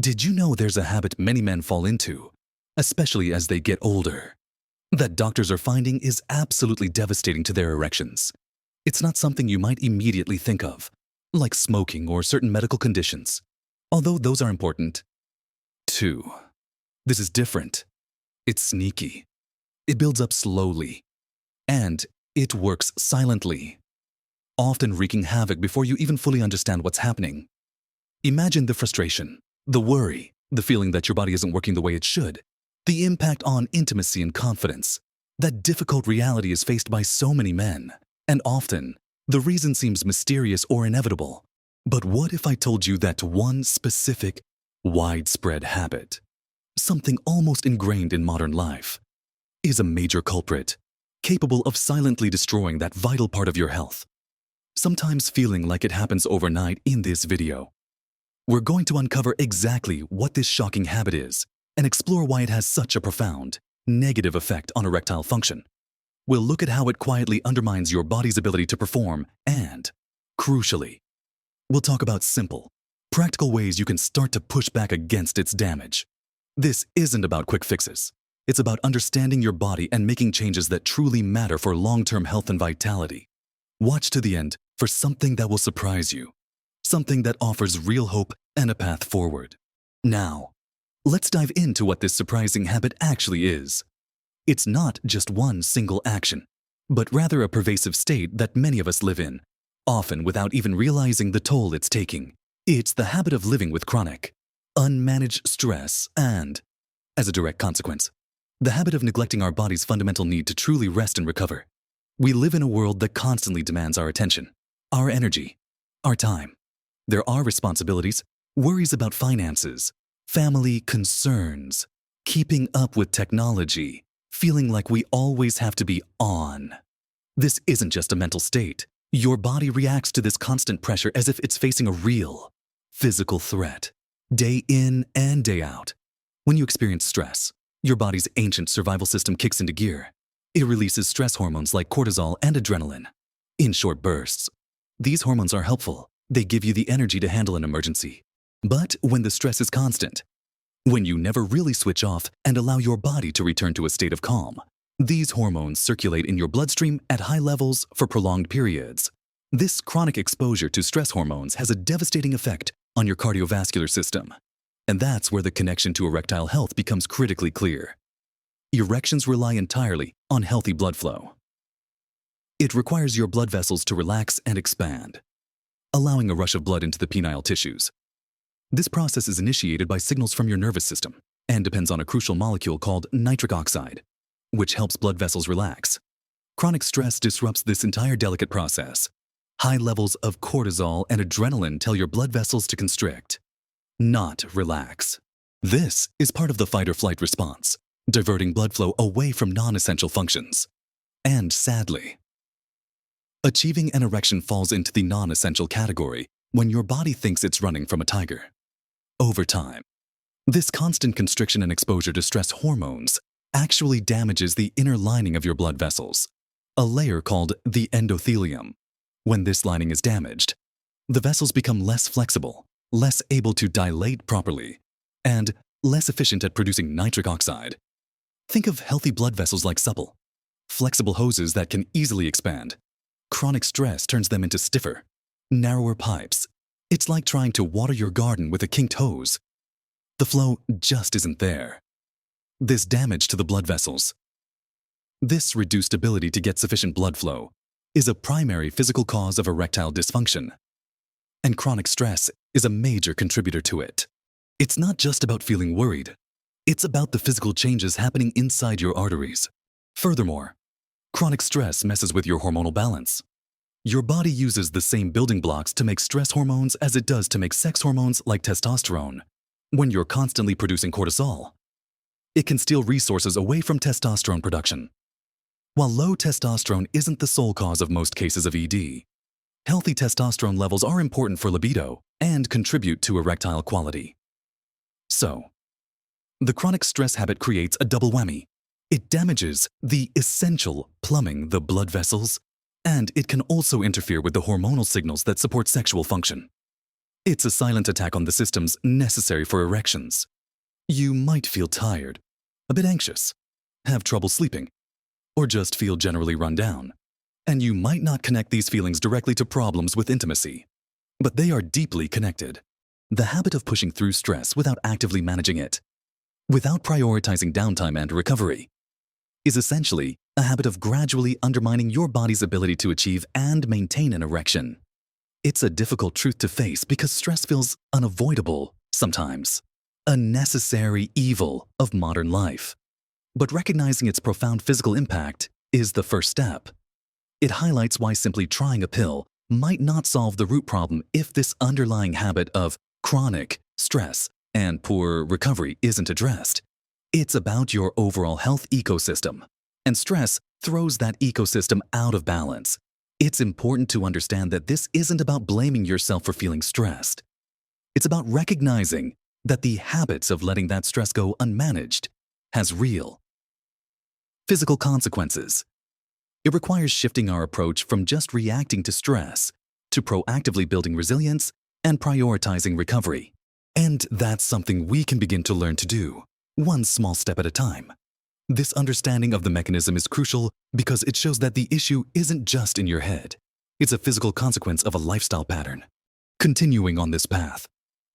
Did you know there's a habit many men fall into, especially as they get older, that doctors are finding is absolutely devastating to their erections? It's not something you might immediately think of, like smoking or certain medical conditions, although those are important too. This is different. It's sneaky. It builds up slowly, and it works silently, often wreaking havoc before you even fully understand what's happening. Imagine the frustration, the worry, the feeling that your body isn't working the way it should, the impact on intimacy and confidence. That difficult reality is faced by so many men, and often, the reason seems mysterious or inevitable. But what if I told you that one specific, widespread habit, something almost ingrained in modern life, is a major culprit, capable of silently destroying that vital part of your health? Sometimes feeling like it happens overnight. In this video, we're going to uncover exactly what this shocking habit is and explore why it has such a profound, negative effect on erectile function. We'll look at how it quietly undermines your body's ability to perform and, crucially, we'll talk about simple, practical ways you can start to push back against its damage. This isn't about quick fixes. It's about understanding your body and making changes that truly matter for long-term health and vitality. Watch to the end for something that will surprise you, something that offers real hope and a path forward. Now, let's dive into what this surprising habit actually is. It's not just one single action, but rather a pervasive state that many of us live in, often without even realizing the toll it's taking. It's the habit of living with chronic, unmanaged stress and, as a direct consequence, the habit of neglecting our body's fundamental need to truly rest and recover. We live in a world that constantly demands our attention, our energy, our time. There are responsibilities, worries about finances, family concerns, keeping up with technology, feeling like we always have to be on. This isn't just a mental state. Your body reacts to this constant pressure as if it's facing a real, physical threat, day in and day out. When you experience stress, your body's ancient survival system kicks into gear. It releases stress hormones like cortisol and adrenaline in short bursts. These hormones are helpful. They give you the energy to handle an emergency. But when the stress is constant, when you never really switch off and allow your body to return to a state of calm, these hormones circulate in your bloodstream at high levels for prolonged periods. This chronic exposure to stress hormones has a devastating effect on your cardiovascular system. And that's where the connection to erectile health becomes critically clear. Erections rely entirely on healthy blood flow. It requires your blood vessels to relax and expand, allowing a rush of blood into the penile tissues. This process is initiated by signals from your nervous system and depends on a crucial molecule called nitric oxide, which helps blood vessels relax. Chronic stress disrupts this entire delicate process. High levels of cortisol and adrenaline tell your blood vessels to constrict, not relax. This is part of the fight-or-flight response, diverting blood flow away from non-essential functions. And sadly, achieving an erection falls into the non-essential category when your body thinks it's running from a tiger. Over time, this constant constriction and exposure to stress hormones actually damages the inner lining of your blood vessels, a layer called the endothelium. When this lining is damaged, the vessels become less flexible, less able to dilate properly, and less efficient at producing nitric oxide. Think of healthy blood vessels like supple, flexible hoses that can easily expand. Chronic stress turns them into stiffer, narrower pipes. It's like trying to water your garden with a kinked hose. The flow just isn't there. This damage to the blood vessels, this reduced ability to get sufficient blood flow, is a primary physical cause of erectile dysfunction. And chronic stress is a major contributor to it. It's not just about feeling worried. It's about the physical changes happening inside your arteries. Furthermore, chronic stress messes with your hormonal balance. Your body uses the same building blocks to make stress hormones as it does to make sex hormones like testosterone. When you're constantly producing cortisol, it can steal resources away from testosterone production. While low testosterone isn't the sole cause of most cases of ED, healthy testosterone levels are important for libido and contribute to erectile quality. So, the chronic stress habit creates a double whammy. It damages the essential plumbing, the blood vessels, and it can also interfere with the hormonal signals that support sexual function. It's a silent attack on the systems necessary for erections. You might feel tired, a bit anxious, have trouble sleeping, or just feel generally run down. And you might not connect these feelings directly to problems with intimacy, but they are deeply connected. The habit of pushing through stress without actively managing it, without prioritizing downtime and recovery, is essentially a habit of gradually undermining your body's ability to achieve and maintain an erection. It's a difficult truth to face because stress feels unavoidable sometimes, a necessary evil of modern life. But recognizing its profound physical impact is the first step. It highlights why simply trying a pill might not solve the root problem if this underlying habit of chronic stress and poor recovery isn't addressed. It's about your overall health ecosystem, and stress throws that ecosystem out of balance. It's important to understand that this isn't about blaming yourself for feeling stressed. It's about recognizing that the habits of letting that stress go unmanaged has real physical consequences. It requires shifting our approach from just reacting to stress to proactively building resilience and prioritizing recovery. And that's something we can begin to learn to do, one small step at a time. This understanding of the mechanism is crucial because it shows that the issue isn't just in your head. It's a physical consequence of a lifestyle pattern. Continuing on this path,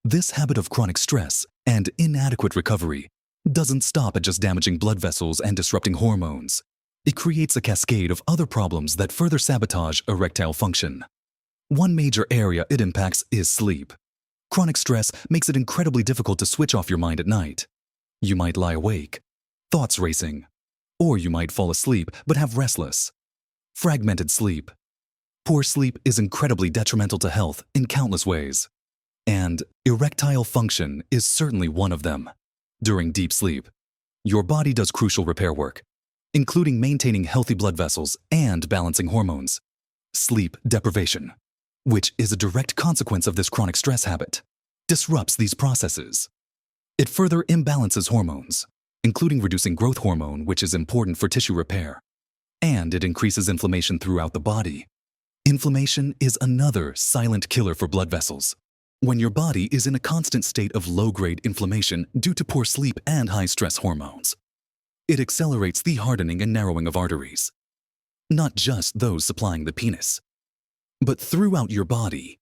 this habit of chronic stress and inadequate recovery doesn't stop at just damaging blood vessels and disrupting hormones. It creates a cascade of other problems that further sabotage erectile function. One major area it impacts is sleep. Chronic stress makes it incredibly difficult to switch off your mind at night. You might lie awake, thoughts racing, or you might fall asleep but have restless, fragmented sleep. Poor sleep is incredibly detrimental to health in countless ways, and erectile function is certainly one of them. During deep sleep, your body does crucial repair work, including maintaining healthy blood vessels and balancing hormones. Sleep deprivation, which is a direct consequence of this chronic stress habit, disrupts these processes. It further imbalances hormones, including reducing growth hormone, which is important for tissue repair, and it increases inflammation throughout the body. Inflammation is another silent killer for blood vessels. When your body is in a constant state of low-grade inflammation due to poor sleep and high-stress hormones, it accelerates the hardening and narrowing of arteries, not just those supplying the penis, but throughout your body.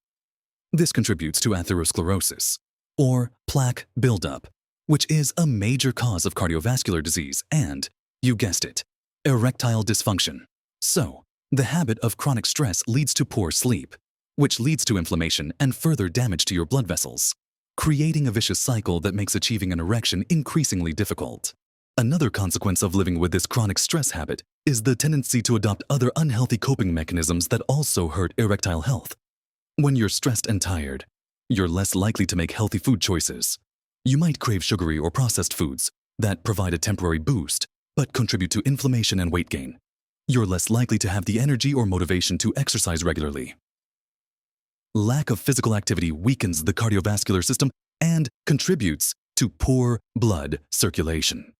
This contributes to atherosclerosis, or plaque buildup, which is a major cause of cardiovascular disease and, you guessed it, erectile dysfunction. So, the habit of chronic stress leads to poor sleep, which leads to inflammation and further damage to your blood vessels, creating a vicious cycle that makes achieving an erection increasingly difficult. Another consequence of living with this chronic stress habit is the tendency to adopt other unhealthy coping mechanisms that also hurt erectile health. When you're stressed and tired, you're less likely to make healthy food choices. You might crave sugary or processed foods that provide a temporary boost but contribute to inflammation and weight gain. You're less likely to have the energy or motivation to exercise regularly. Lack of physical activity weakens the cardiovascular system and contributes to poor blood circulation.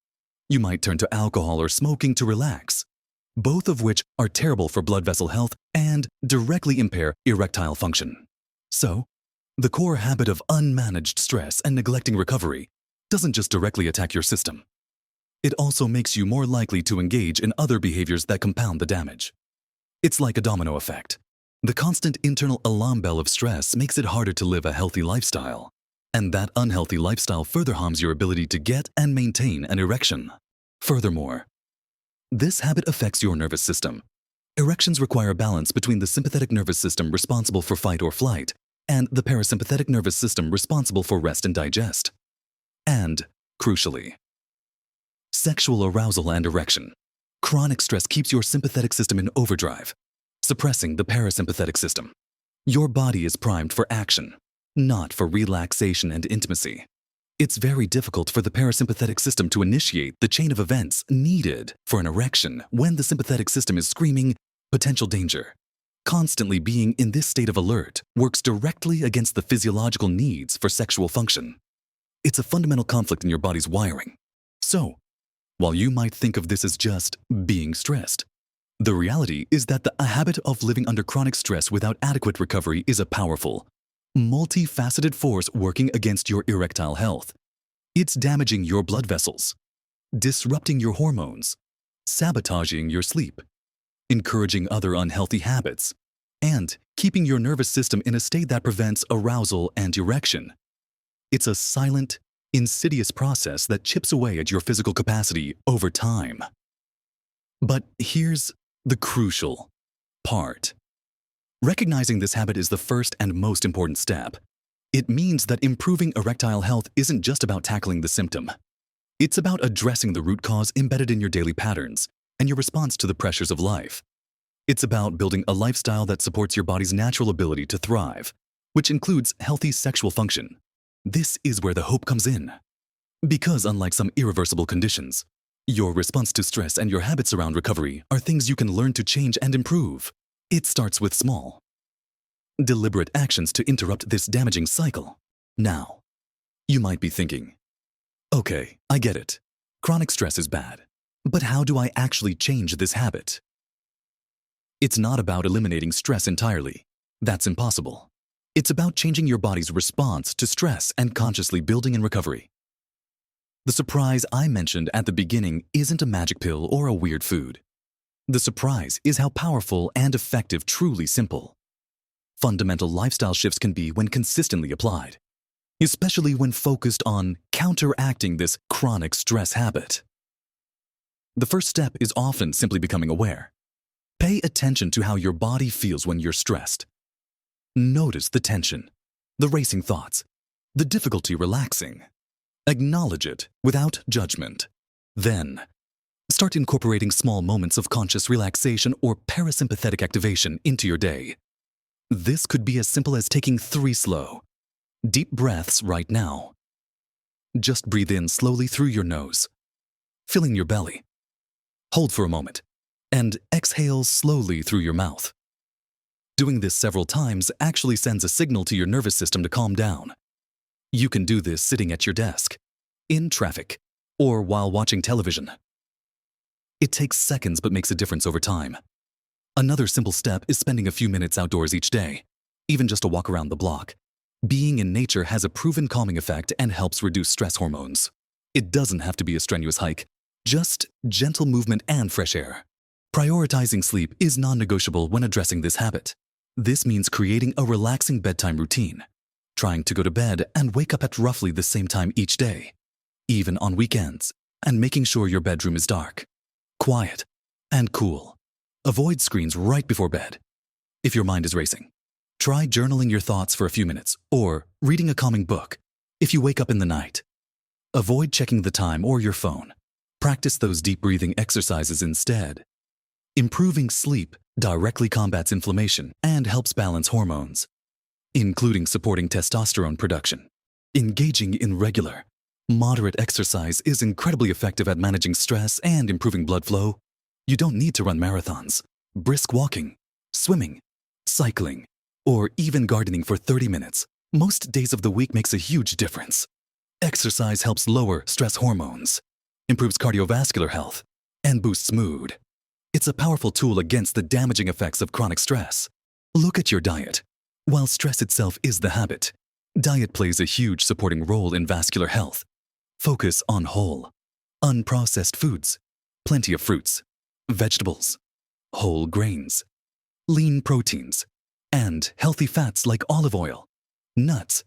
You might turn to alcohol or smoking to relax, both of which are terrible for blood vessel health and directly impair erectile function. So, the core habit of unmanaged stress and neglecting recovery doesn't just directly attack your system. It also makes you more likely to engage in other behaviors that compound the damage. It's like a domino effect. The constant internal alarm bell of stress makes it harder to live a healthy lifestyle, and that unhealthy lifestyle further harms your ability to get and maintain an erection. Furthermore, this habit affects your nervous system. Erections require balance between the sympathetic nervous system responsible for fight or flight and the parasympathetic nervous system responsible for rest and digest. And, crucially, sexual arousal and erection. Chronic stress keeps your sympathetic system in overdrive, suppressing the parasympathetic system. Your body is primed for action, not for relaxation and intimacy. It's very difficult for the parasympathetic system to initiate the chain of events needed for an erection when the sympathetic system is screaming potential danger. Constantly being in this state of alert works directly against the physiological needs for sexual function. It's a fundamental conflict in your body's wiring. So, while you might think of this as just being stressed, the reality is that a habit of living under chronic stress without adequate recovery is a powerful, multifaceted force working against your erectile health. It's damaging your blood vessels, disrupting your hormones, sabotaging your sleep, encouraging other unhealthy habits, and keeping your nervous system in a state that prevents arousal and erection. It's a silent, insidious process that chips away at your physical capacity over time. But here's the crucial part. Recognizing this habit is the first and most important step. It means that improving erectile health isn't just about tackling the symptom. It's about addressing the root cause embedded in your daily patterns and your response to the pressures of life. It's about building a lifestyle that supports your body's natural ability to thrive, which includes healthy sexual function. This is where the hope comes in. Because unlike some irreversible conditions, your response to stress and your habits around recovery are things you can learn to change and improve. It starts with small, deliberate actions to interrupt this damaging cycle. Now, you might be thinking, okay, I get it. Chronic stress is bad. But how do I actually change this habit? It's not about eliminating stress entirely. That's impossible. It's about changing your body's response to stress and consciously building in recovery. The surprise I mentioned at the beginning isn't a magic pill or a weird food. The surprise is how powerful and effective truly simple fundamental lifestyle shifts can be when consistently applied, especially when focused on counteracting this chronic stress habit. The first step is often simply becoming aware. Pay attention to how your body feels when you're stressed. Notice the tension, the racing thoughts, the difficulty relaxing. Acknowledge it without judgment. Then, start incorporating small moments of conscious relaxation or parasympathetic activation into your day. This could be as simple as taking 3 slow, deep breaths right now. Just breathe in slowly through your nose, filling your belly. Hold for a moment, and exhale slowly through your mouth. Doing this several times actually sends a signal to your nervous system to calm down. You can do this sitting at your desk, in traffic, or while watching television. It takes seconds but makes a difference over time. Another simple step is spending a few minutes outdoors each day, even just a walk around the block. Being in nature has a proven calming effect and helps reduce stress hormones. It doesn't have to be a strenuous hike, just gentle movement and fresh air. Prioritizing sleep is non-negotiable when addressing this habit. This means creating a relaxing bedtime routine, trying to go to bed and wake up at roughly the same time each day, even on weekends, and making sure your bedroom is dark, quiet, and cool. Avoid screens right before bed. If your mind is racing, try journaling your thoughts for a few minutes or reading a calming book. If you wake up in the night, avoid checking the time or your phone. Practice those deep breathing exercises instead. Improving sleep directly combats inflammation and helps balance hormones, including supporting testosterone production. Engaging in regular, moderate exercise is incredibly effective at managing stress and improving blood flow. You don't need to run marathons. Brisk walking, swimming, cycling, or even gardening for 30 minutes most days of the week makes a huge difference. Exercise helps lower stress hormones, improves cardiovascular health, and boosts mood. It's a powerful tool against the damaging effects of chronic stress. Look at your diet. While stress itself is the habit, diet plays a huge supporting role in vascular health. Focus on whole, unprocessed foods, plenty of fruits, vegetables, whole grains, lean proteins, and healthy fats like olive oil, nuts,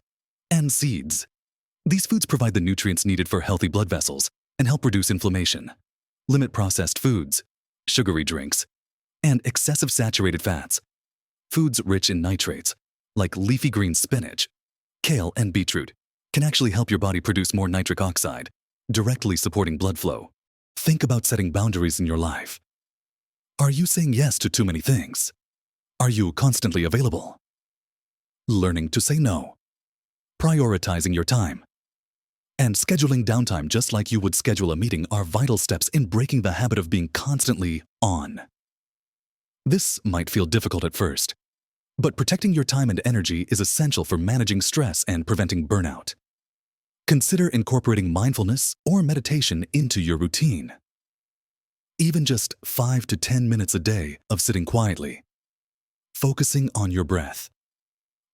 and seeds. These foods provide the nutrients needed for healthy blood vessels and help reduce inflammation. Limit processed foods, sugary drinks, and excessive saturated fats. Foods rich in nitrates, like leafy green spinach, kale, and beetroot, can actually help your body produce more nitric oxide, directly supporting blood flow. Think about setting boundaries in your life. Are you saying yes to too many things? Are you constantly available? Learning to say no. Prioritizing your time. And scheduling downtime just like you would schedule a meeting are vital steps in breaking the habit of being constantly on. This might feel difficult at first, but protecting your time and energy is essential for managing stress and preventing burnout. Consider incorporating mindfulness or meditation into your routine. Even just 5 to 10 minutes a day of sitting quietly, focusing on your breath,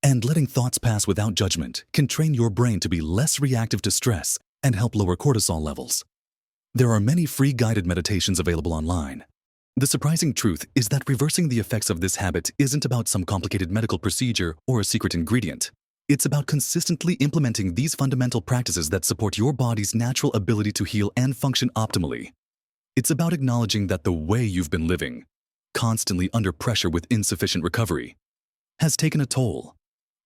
And letting thoughts pass without judgment can train your brain to be less reactive to stress and help lower cortisol levels. There are many free guided meditations available online. The surprising truth is that reversing the effects of this habit isn't about some complicated medical procedure or a secret ingredient. It's about consistently implementing these fundamental practices that support your body's natural ability to heal and function optimally. It's about acknowledging that the way you've been living, constantly under pressure with insufficient recovery, has taken a toll,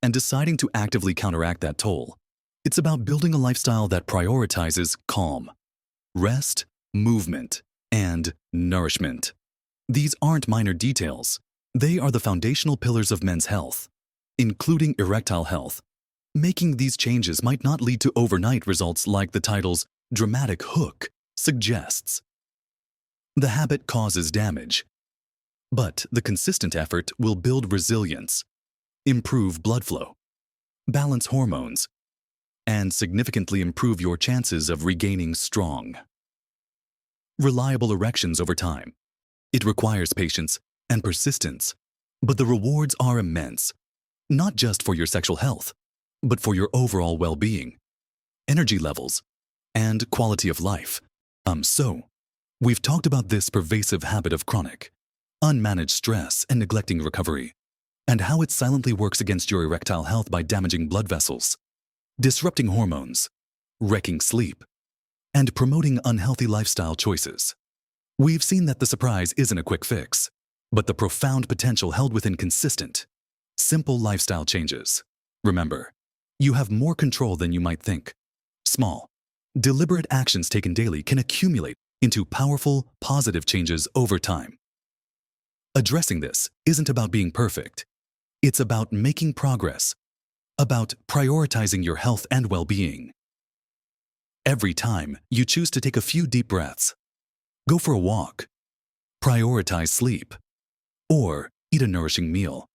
and deciding to actively counteract that toll. It's about building a lifestyle that prioritizes calm, rest, movement, and nourishment. These aren't minor details. They are the foundational pillars of men's health, including erectile health. Making these changes might not lead to overnight results like the title's dramatic hook suggests. The habit causes damage, but the consistent effort will build resilience, improve blood flow, balance hormones, and significantly improve your chances of regaining strong, reliable erections over time. It requires patience and persistence, but the rewards are immense, not just for your sexual health, but for your overall well-being, energy levels, and quality of life. We've talked about this pervasive habit of chronic, unmanaged stress and neglecting recovery, and how it silently works against your erectile health by damaging blood vessels, disrupting hormones, wrecking sleep, and promoting unhealthy lifestyle choices. We've seen that the surprise isn't a quick fix, but the profound potential held within consistent, simple lifestyle changes. Remember, you have more control than you might think. Small, deliberate actions taken daily can accumulate into powerful, positive changes over time. Addressing this isn't about being perfect. It's about making progress, about prioritizing your health and well-being. Every time you choose to take a few deep breaths, go for a walk, prioritize sleep, or eat a nourishing meal,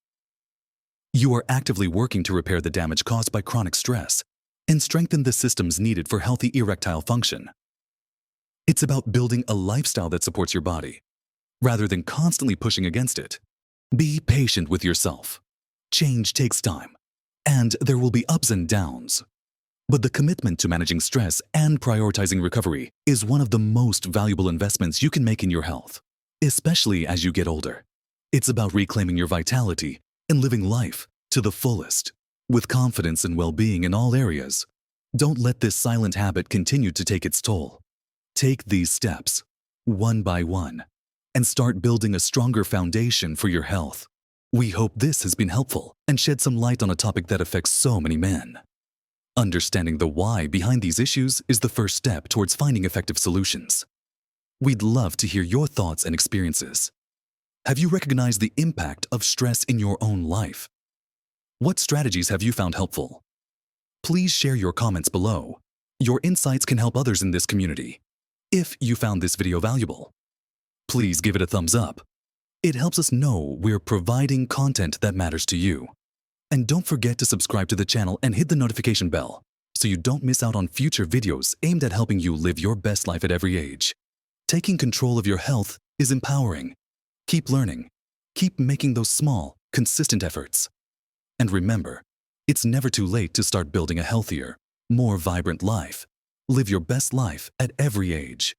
you are actively working to repair the damage caused by chronic stress and strengthen the systems needed for healthy erectile function. It's about building a lifestyle that supports your body, rather than constantly pushing against it. Be patient with yourself. Change takes time, and there will be ups and downs. But the commitment to managing stress and prioritizing recovery is one of the most valuable investments you can make in your health, especially as you get older. It's about reclaiming your vitality and living life to the fullest, with confidence and well-being in all areas. Don't let this silent habit continue to take its toll. Take these steps, one by one, and start building a stronger foundation for your health. We hope this has been helpful and shed some light on a topic that affects so many men. Understanding the why behind these issues is the first step towards finding effective solutions. We'd love to hear your thoughts and experiences. Have you recognized the impact of stress in your own life? What strategies have you found helpful? Please share your comments below. Your insights can help others in this community. If you found this video valuable, please give it a thumbs up. It helps us know we're providing content that matters to you. And don't forget to subscribe to the channel and hit the notification bell so you don't miss out on future videos aimed at helping you live your best life at every age. Taking control of your health is empowering. Keep learning. Keep making those small, consistent efforts. And remember, it's never too late to start building a healthier, more vibrant life. Live your best life at every age.